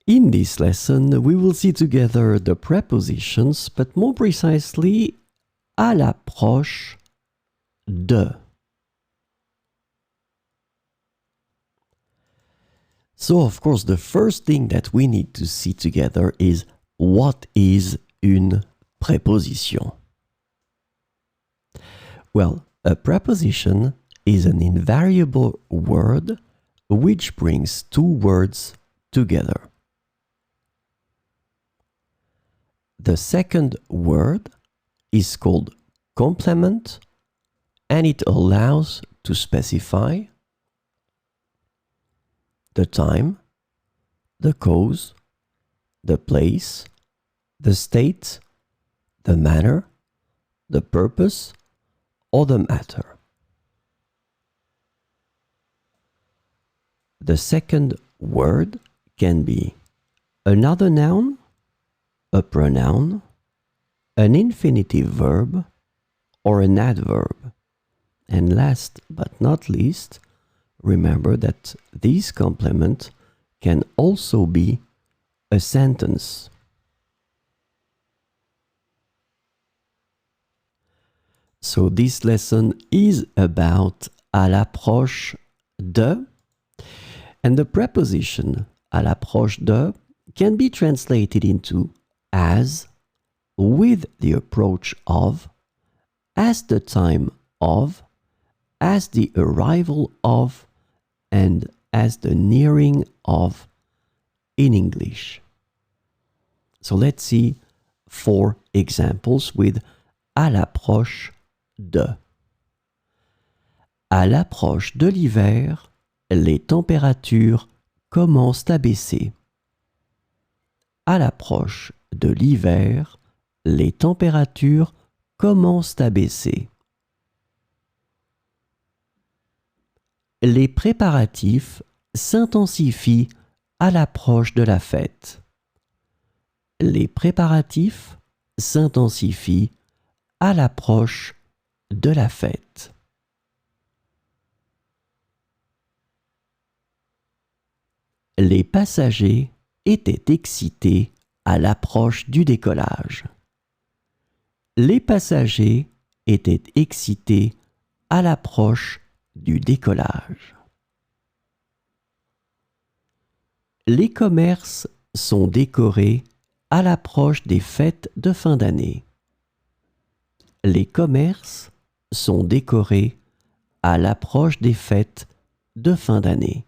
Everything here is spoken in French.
In this lesson, we will see together the prepositions, but more precisely, à l'approche de. So, of course, the first thing that we need to see together is what is une préposition? Well, a preposition is an invariable word which brings two words together. The second word is called complement, and it allows to specify the time, the cause, the place, the state, the manner, the purpose, or the matter. The second word can be another noun, a pronoun, an infinitive verb, or an adverb. And last but not least, remember that this complement can also be a sentence. So this lesson is about à l'approche de, and the preposition à l'approche de can be translated into as, with the approach of, as the time of, as the arrival of, and as the nearing of in English. So let's see 4 examples with à l'approche de. À l'approche de l'hiver, les températures commencent à baisser. À l'approche de l'hiver, les températures commencent à baisser. Les préparatifs s'intensifient à l'approche de la fête. Les préparatifs s'intensifient à l'approche de la fête. Les passagers étaient excités à l'approche du décollage. Les passagers étaient excités à l'approche du décollage. Les commerces sont décorés à l'approche des fêtes de fin d'année. Les commerces sont décorés à l'approche des fêtes de fin d'année.